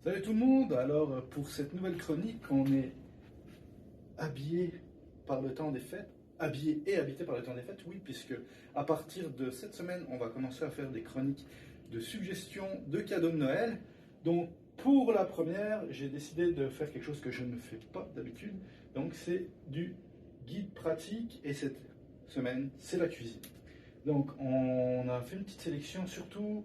Salut tout le monde. Alors pour cette nouvelle chronique, on est habillé par le temps des fêtes, habillé et habité par le temps des fêtes, oui, puisque à partir de cette semaine, on va commencer à faire des chroniques de suggestions de cadeaux de Noël. Donc pour la première, j'ai décidé de faire quelque chose que je ne fais pas d'habitude. Donc c'est du guide pratique et cette semaine, c'est la cuisine. Donc on a fait une petite sélection surtout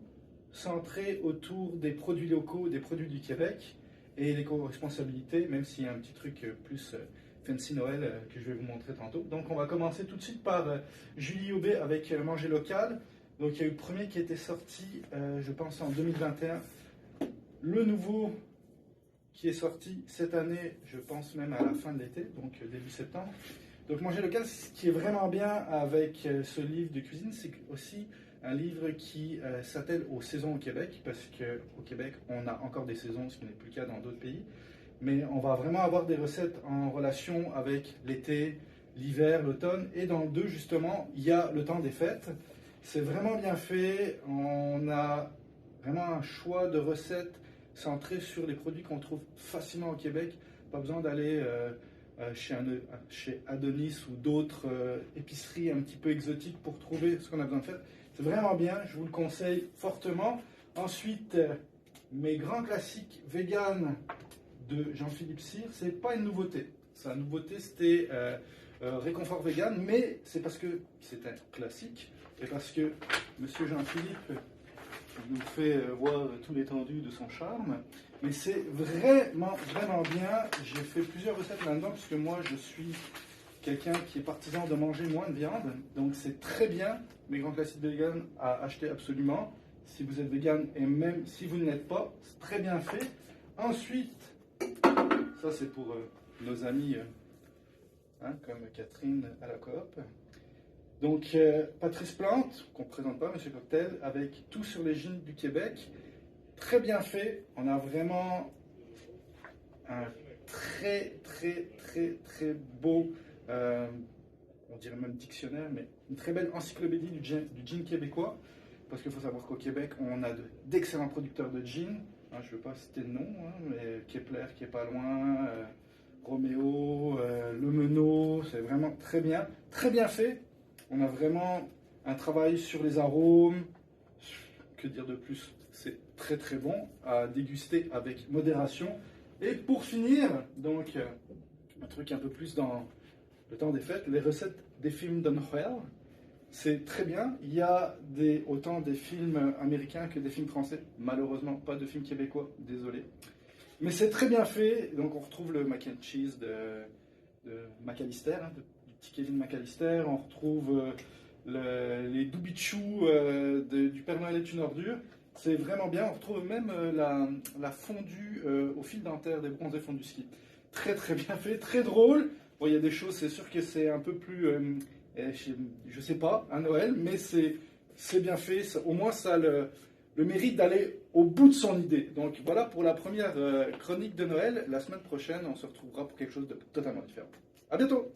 centrée autour des produits locaux, des produits du Québec et l'éco-responsabilité, même s'il y a un petit truc plus fancy Noël que je vais vous montrer tantôt. Donc on va commencer tout de suite par Julie Aubé avec Manger local. Donc il y a eu le premier qui était sorti, je pense en 2021. Le nouveau qui est sorti cette année, je pense même à la fin de l'été, donc début septembre. Donc Manger local, ce qui est vraiment bien avec ce livre de cuisine, c'est aussi un livre qui s'attelle aux saisons au Québec, parce qu'au Québec, on a encore des saisons, ce qui n'est plus le cas dans d'autres pays. Mais on va vraiment avoir des recettes en relation avec l'été, l'hiver, l'automne. Et dans le 2, justement, il y a le temps des fêtes. C'est vraiment bien fait. On a vraiment un choix de recettes centré sur les produits qu'on trouve facilement au Québec. Pas besoin d'aller chez Adonis ou d'autres épiceries un petit peu exotiques pour trouver ce qu'on a besoin de faire. C'est vraiment bien, je vous le conseille fortement. Ensuite, mes grands classiques vegan de Jean-Philippe Cyr, c'est pas une nouveauté. Sa nouveauté, c'était Réconfort vegan, mais c'est parce que c'est un classique et parce que Monsieur Jean-Philippe nous fait voir tout l'étendue de son charme. Mais c'est vraiment, vraiment bien. J'ai fait plusieurs recettes là-dedans, puisque moi, je suis quelqu'un qui est partisan de manger moins de viande. Donc c'est très bien, mes grands classiques vegan à acheter absolument. Si vous êtes vegan et même si vous ne l'êtes pas, c'est très bien fait. Ensuite, ça c'est pour nos amis comme Catherine à la coop. Donc Patrice Plante, qu'on ne présente pas, Monsieur Cocktail, avec tout sur les jeans du Québec. Très bien fait. On a vraiment un très beau, on dirait même dictionnaire, mais une très belle encyclopédie du gin québécois. Parce qu'il faut savoir qu'au Québec, on a d'excellents producteurs de gin. Je ne veux pas citer le nom, mais Kepler qui est pas loin, Roméo, Le Menot, c'est vraiment très bien fait. On a vraiment un travail sur les arômes. Que dire de plus? C'est très bon à déguster avec modération. Et pour finir, donc un truc un peu plus dans le temps des fêtes, les recettes des films de Noël. C'est très bien. Il y a autant des films américains que des films français. Malheureusement, pas de films québécois, désolé. Mais c'est très bien fait. Donc on retrouve le mac and cheese de McAllister, du petit Kevin McAllister. On retrouve les doubichous du Père Noël est une ordure. C'est vraiment bien. On retrouve même la fondue au fil dentaire des bronzés fondus ski. Très bien fait, très drôle. Bon, il y a des choses, c'est sûr que c'est un peu plus, je sais pas, à Noël, mais c'est bien fait. Au moins, ça a le mérite d'aller au bout de son idée. Donc voilà pour la première chronique de Noël. La semaine prochaine, on se retrouvera pour quelque chose de totalement différent. À bientôt!